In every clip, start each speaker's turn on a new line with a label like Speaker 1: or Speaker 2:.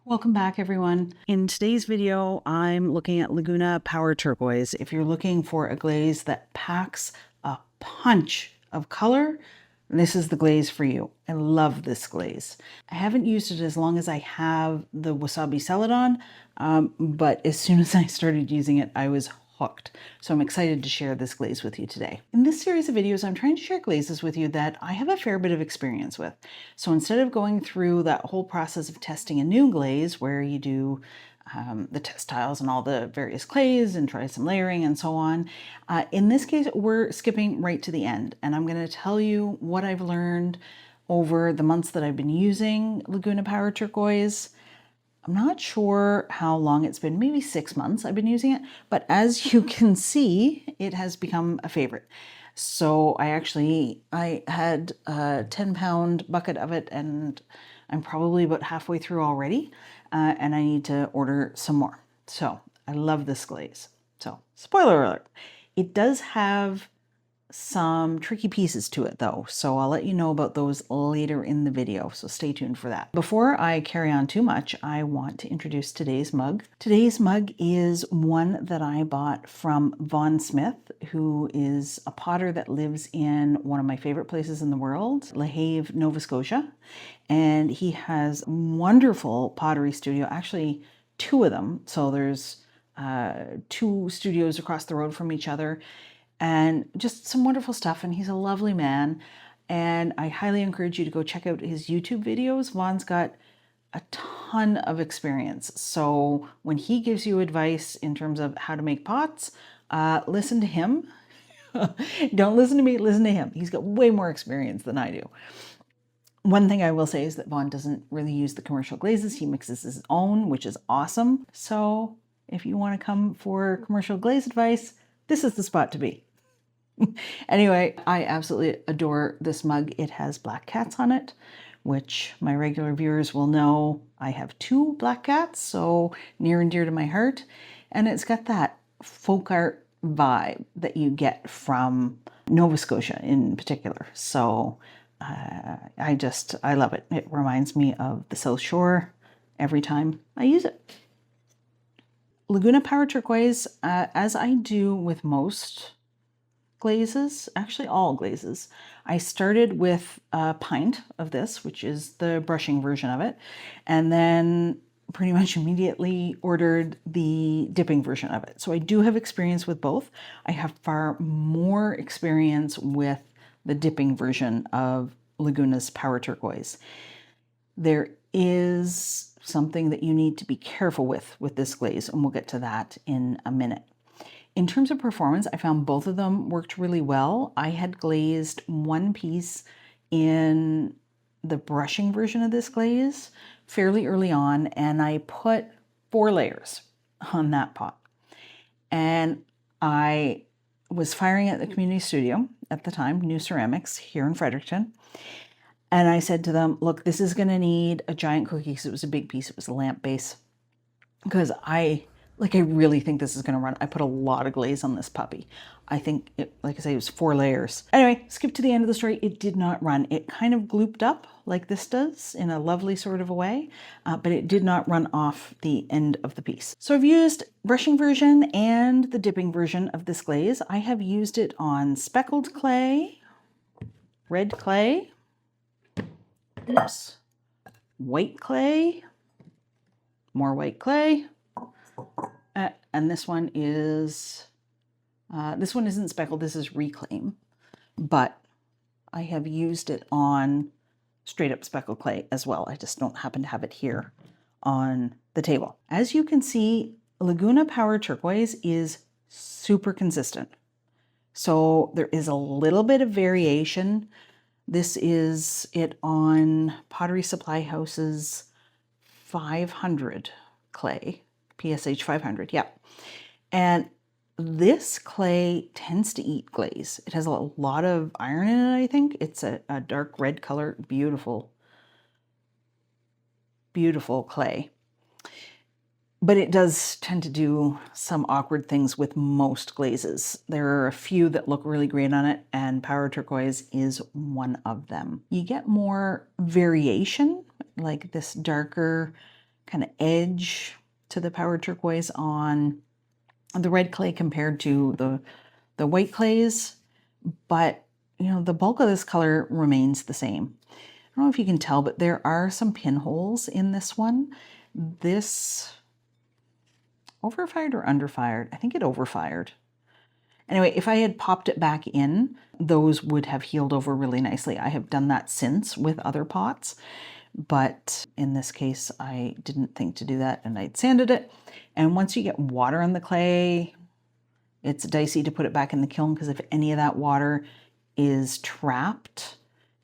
Speaker 1: Welcome back, everyone. In today's video, I'm looking at Laguna Power Turquoise. If you're looking for a glaze that packs a punch of color, this is the glaze for you. I love this glaze. I haven't used it as long as I have the Wasabi Celadon, but as soon as I started using it, I was hooked. So I'm excited to share this glaze with you today. In this series of videos, I'm trying to share glazes with you that I have a fair bit of experience with. So instead of going through that whole process of testing a new glaze where you do the test tiles and all the various clays and try some layering and so on, in this case, we're skipping right to the end. And I'm going to tell you what I've learned over the months that I've been using Laguna Power Turquoise. I'm not sure how long it's been, maybe 6 months I've been using it, but as you can see, it has become a favorite. So I had a 10-pound bucket of it and I'm probably about halfway through already, and I need to order some more. So I love this glaze. So spoiler alert, it does have some tricky pieces to it though, so I'll let you know about those later in the video, so stay tuned for that. Before I carry on too much, I want to introduce today's mug. Today's mug is one that I bought from Vaughn Smith, who is a potter that lives in one of my favorite places in the world, La Have, Nova Scotia, and he has a wonderful pottery studio, actually 2 of them, so there's 2 studios across the road from each other, and just some wonderful stuff. And he's a lovely man. And I highly encourage you to go check out his YouTube videos. Vaughn's got a ton of experience. So when he gives you advice in terms of how to make pots, listen to him. Don't listen to me, listen to him. He's got way more experience than I do. One thing I will say is that Vaughn doesn't really use the commercial glazes. He mixes his own, which is awesome. So if you want to come for commercial glaze advice, this is the spot to be. Anyway, I absolutely adore this mug. It has black cats on it, which my regular viewers will know I have 2 black cats, so near and dear to my heart. And it's got that folk art vibe that you get from Nova Scotia in particular. So I love it. It reminds me of the South Shore every time I use it. Laguna Power Turquoise, as I do with most glazes, actually all glazes, I started with a pint of this, which is the brushing version of it, and then pretty much immediately ordered the dipping version of it. So I do have experience with both. I have far more experience with the dipping version of Laguna's Power Turquoise. There is something that you need to be careful with this glaze, and we'll get to that in a minute. In terms of performance, I found both of them worked really well. I had glazed one piece in the brushing version of this glaze fairly early on, and I put 4 layers on that pot. And I was firing at the community studio at the time, New Ceramics here in Fredericton. And I said to them, look, this is going to need a giant cookie because it was a big piece. It was a lamp base. Because I really think this is going to run. I put a lot of glaze on this puppy. I think, like I say, it was 4 layers. Anyway, skip to the end of the story. It did not run. It kind of glooped up like this does in a lovely sort of a way, but it did not run off the end of the piece. So I've used brushing version and the dipping version of this glaze. I have used it on speckled clay, red clay, oops, white clay, more white clay, and this one is, this one isn't speckled, this is reclaim, but I have used it on straight up speckled clay as well. I just don't happen to have it here on the table. As you can see, Laguna Power Turquoise is super consistent. So there is a little bit of variation. This is it on Pottery Supply House's 500 clay, PSH 500, yeah. And this clay tends to eat glaze. It has a lot of iron in it, I think. It's a dark red color, beautiful, beautiful clay. But it does tend to do some awkward things with most glazes. There are a few that look really great on it, and Power Turquoise is one of them. You get more variation, like this darker kind of edge to the Power Turquoise on the red clay compared to the white clays, but you know, the bulk of this color remains the same. I don't know if you can tell, but there are some pinholes in this one. This overfired or underfired? I think it overfired. Anyway, if I had popped it back in, those would have healed over really nicely. I have done that since with other pots, but in this case, I didn't think to do that, and I'd sanded it. And once you get water on the clay, it's dicey to put it back in the kiln, because if any of that water is trapped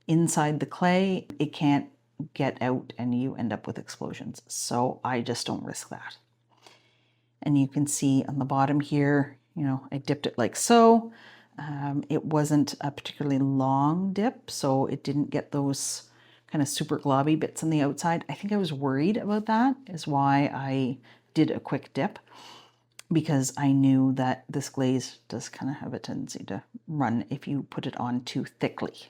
Speaker 1: inside the clay, it can't get out and you end up with explosions. So I just don't risk that. And you can see on the bottom here, you know, I dipped it like so. It wasn't a particularly long dip, so it didn't get those kind of super globby bits on the outside. I think I was worried about that, is why I did a quick dip, because I knew that this glaze does kind of have a tendency to run if you put it on too thickly.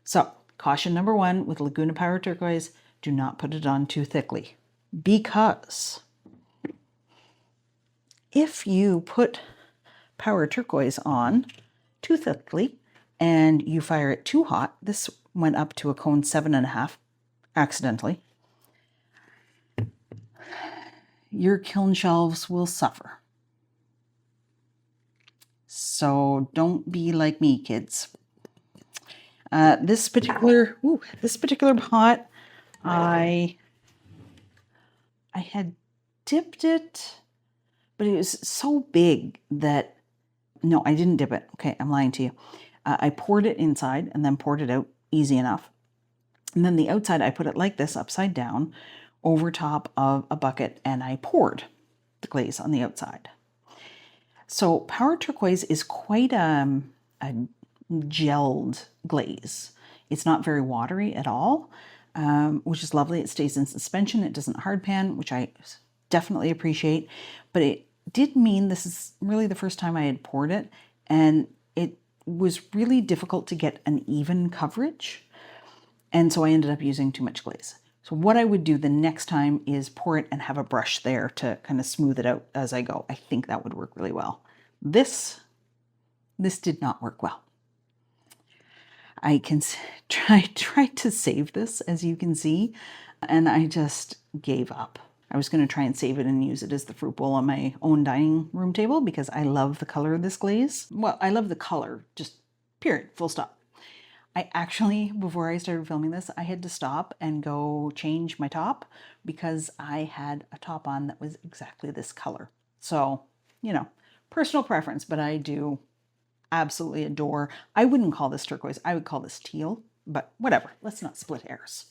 Speaker 1: So, caution number one with Laguna Power Turquoise, do not put it on too thickly, because if you put Power Turquoise on too thickly and you fire it too hot, this went up to a cone 7.5 accidentally, your kiln shelves will suffer. So don't be like me, kids. This particular pot, I had dipped it, but it was so big that, no, I didn't dip it. Okay, I'm lying to you. I poured it inside and then poured it out easy enough. And then the outside, I put it like this, upside down, over top of a bucket, and I poured the glaze on the outside. So Power Turquoise is quite a gelled glaze. It's not very watery at all, which is lovely. It stays in suspension. It doesn't hard pan, which I definitely appreciate. But it did mean this is really the first time I had poured it, and it was really difficult to get an even coverage. And so I ended up using too much glaze. So what I would do the next time is pour it and have a brush there to kind of smooth it out as I go. I think that would work really well. This did not work well. I can try to save this, as you can see, and I just gave up. I was going to try and save it and use it as the fruit bowl on my own dining room table, because I love the color of this glaze. Well, I love the color, just period, full stop. I actually, before I started filming this, I had to stop and go change my top, because I had a top on that was exactly this color. So, you know, personal preference, but I do absolutely adore. I wouldn't call this turquoise. I would call this teal, but whatever. Let's not split hairs.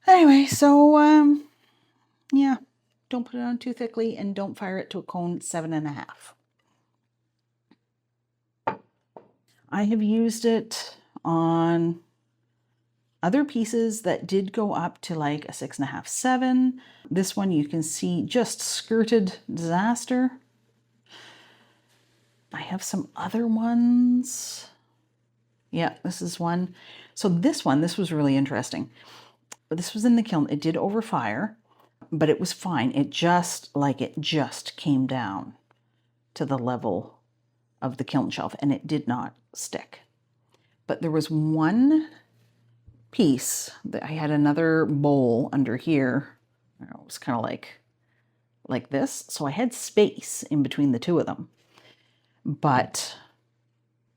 Speaker 1: Anyway, so, yeah, don't put it on too thickly and don't fire it to a cone 7.5. I have used it on other pieces that did go up to like a 6.5, 7. This one you can see just skirted disaster. I have some other ones. Yeah, this is one. So this was really interesting. But this was in the kiln. It did overfire, but it was fine. It just came down to the level of the kiln shelf, and it did not stick. But there was one piece that I had another bowl under here. It was kind of like this. So I had space in between the two of them. But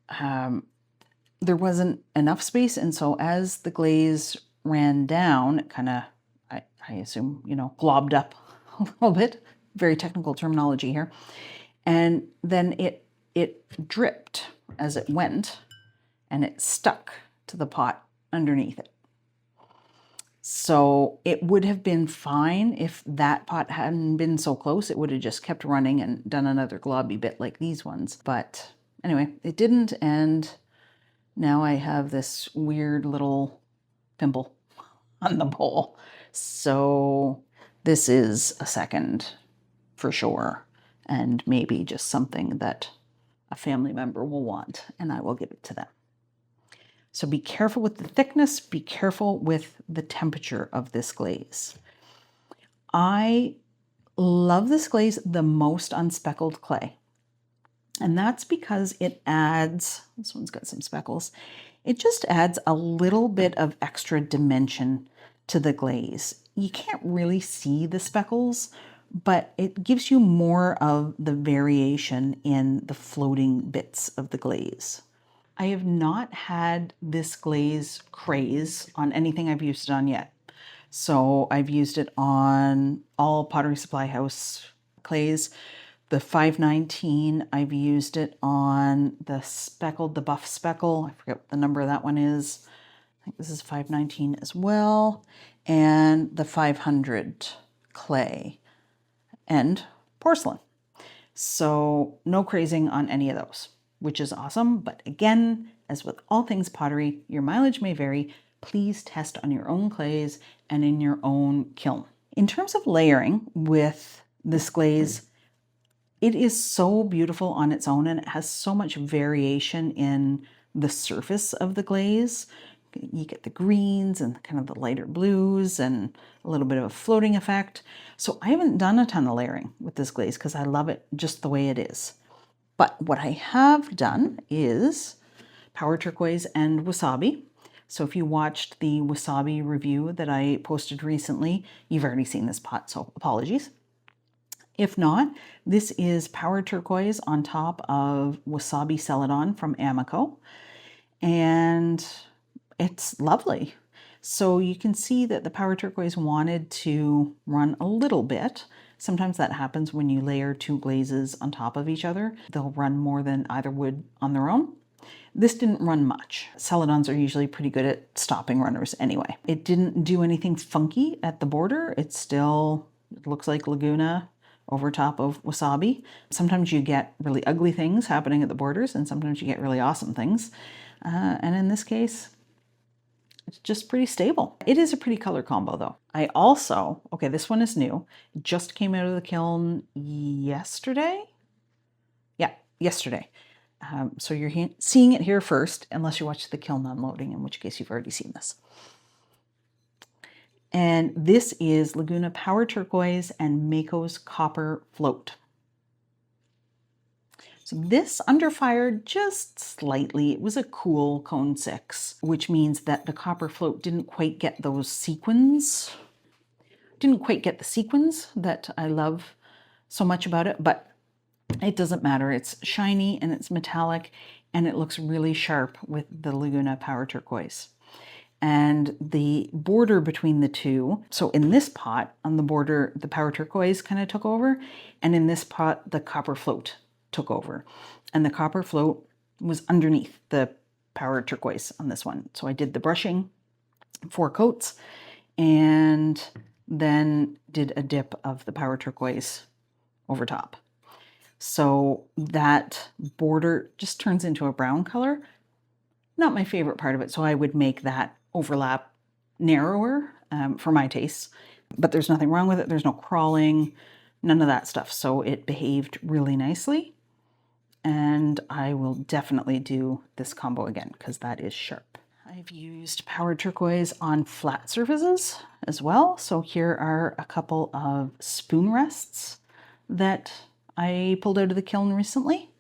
Speaker 1: there wasn't enough space, and so as the glaze ran down, it kind of, I assume, you know, globbed up a little bit. Very technical terminology here. And then it dripped as it went, and it stuck to the pot underneath it. So it would have been fine if that pot hadn't been so close. It would have just kept running and done another globby bit like these ones. But anyway, it didn't, and now I have this weird little pimple on the bowl. So this is a second for sure, and maybe just something that a family member will want, and I will give it to them. So be careful with the thickness, be careful with the temperature of this glaze. I love this glaze the most on speckled clay. And that's because it adds, this one's got some speckles, it just adds a little bit of extra dimension to the glaze. You can't really see the speckles, but it gives you more of the variation in the floating bits of the glaze. I have not had this glaze craze on anything I've used it on yet. So I've used it on all Pottery Supply House clays. The 519, I've used it on the speckled, the buff speckle. I forget what the number of that one is. I think this is 519 as well. And the 500 clay and porcelain. So no crazing on any of those, which is awesome. But again, as with all things pottery, your mileage may vary. Please test on your own clays and in your own kiln. In terms of layering with this glaze, it is so beautiful on its own, and it has so much variation in the surface of the glaze. You get the greens and kind of the lighter blues and a little bit of a floating effect. So I haven't done a ton of layering with this glaze because I love it just the way it is. But what I have done is Power Turquoise and Wasabi. So if you watched the Wasabi review that I posted recently, you've already seen this pot, so apologies. If not, this is Power Turquoise on top of Wasabi Celadon from Amaco. And it's lovely. So you can see that the Power Turquoise wanted to run a little bit. Sometimes that happens when you layer two glazes on top of each other. They'll run more than either would on their own. This didn't run much. Celadons are usually pretty good at stopping runners anyway. It didn't do anything funky at the border. It still looks like Laguna over top of Wasabi. Sometimes you get really ugly things happening at the borders, and sometimes you get really awesome things. And in this case, it's just pretty stable. It is a pretty color combo though. I also, okay, this one is new. It just came out of the kiln yesterday. Yeah, yesterday. So you're seeing it here first, unless you watch the kiln unloading, in which case you've already seen this. And this is Laguna Power Turquoise and Mayco's Copper Float. So this underfired just slightly. It was a cool cone 6, which means that the copper float didn't quite get those sequins. Didn't quite get the sequins that I love so much about it, but it doesn't matter. It's shiny and it's metallic and it looks really sharp with the Laguna Power Turquoise. And the border between the two, so in this pot on the border, the Power Turquoise kind of took over, and in this pot, the copper float took over. And the copper float was underneath the Power Turquoise on this one. So I did the brushing, 4 coats, and then did a dip of the Power Turquoise over top. So that border just turns into a brown color. Not my favorite part of it, so I would make that overlap narrower for my tastes. But there's nothing wrong with it. There's no crawling, none of that stuff. So it behaved really nicely. And I will definitely do this combo again because that is sharp. I've used Power Turquoise on flat surfaces as well. So here are a couple of spoon rests that I pulled out of the kiln recently.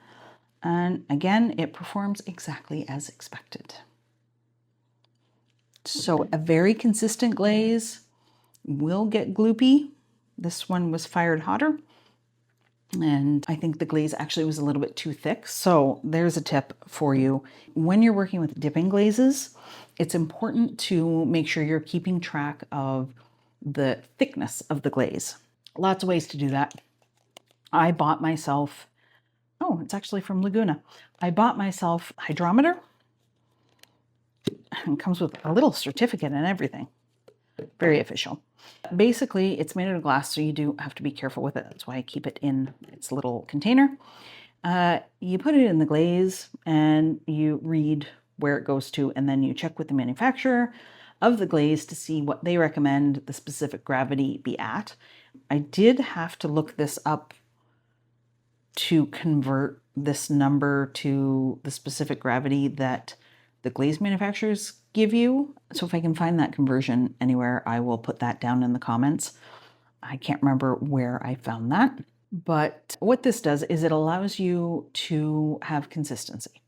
Speaker 1: And again, it performs exactly as expected. So a very consistent glaze will get gloopy. This one was fired hotter. And I think the glaze actually was a little bit too thick. So there's a tip for you. When you're working with dipping glazes, it's important to make sure you're keeping track of the thickness of the glaze. Lots of ways to do that. I bought myself, oh, it's actually from Laguna. I bought myself a hydrometer. It comes with a little certificate and everything. Very official. Basically, it's made out of glass, so you do have to be careful with it. That's why I keep it in its little container. You put it in the glaze and you read where it goes to, and then you check with the manufacturer of the glaze to see what they recommend the specific gravity be at. I did have to look this up to convert this number to the specific gravity that the glaze manufacturers give you. So if I can find that conversion anywhere, I will put that down in the comments. I can't remember where I found that. But what this does is it allows you to have consistency.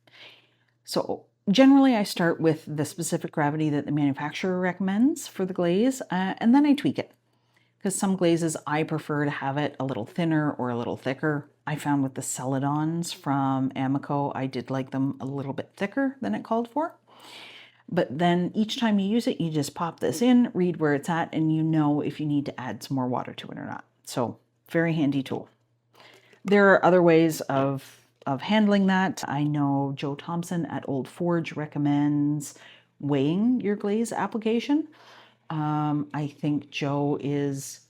Speaker 1: So generally I start with the specific gravity that the manufacturer recommends for the glaze, and then I tweak it. Because some glazes I prefer to have it a little thinner or a little thicker. I found with the Celadons from Amaco, I did like them a little bit thicker than it called for. But then each time you use it, you just pop this in, read where it's at, and you know if you need to add some more water to it or not. So very handy tool. There are other ways of handling that. I know Joe Thompson at Old Forge recommends weighing your glaze application. I think Joe is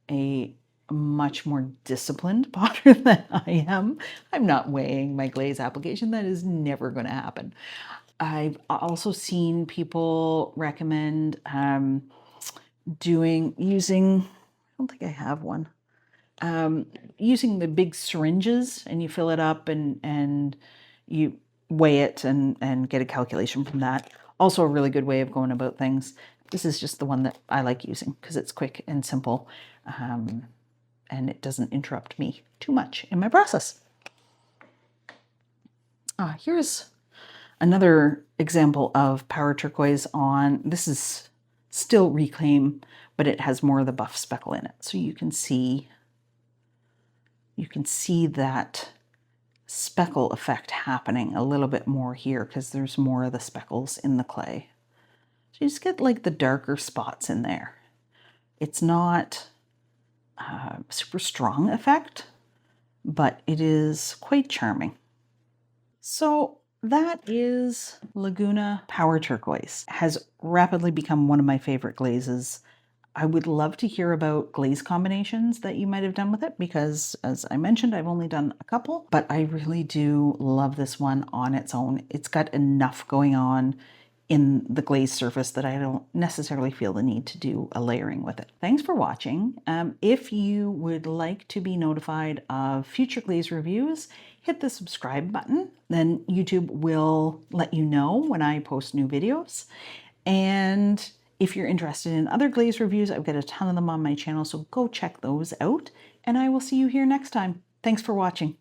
Speaker 1: a much more disciplined potter than I am. I'm not weighing my glaze application. That is never going to happen. I've also seen people recommend using, I don't think I have one, using the big syringes, and you fill it up and you weigh it and get a calculation from that. Also a really good way of going about things. This is just the one that I like using because it's quick and simple, and it doesn't interrupt me too much in my process. Here's another example of Power Turquoise on, this is still Reclaim, but it has more of the buff speckle in it. So you can see that speckle effect happening a little bit more here because there's more of the speckles in the clay. So you just get like the darker spots in there. It's not a super strong effect, but it is quite charming. So that is Laguna Power Turquoise. It has rapidly become one of my favorite glazes. I would love to hear about glaze combinations that you might have done with it because, as I mentioned, I've only done a couple, but I really do love this one on its own. It's got enough going on in the glaze surface that I don't necessarily feel the need to do a layering with it. Thanks for watching. If you would like to be notified of future glaze reviews, hit the subscribe button. Then YouTube will let you know when I post new videos. And if you're interested in other glaze reviews, I've got a ton of them on my channel, so go check those out. And I will see you here next time. Thanks for watching.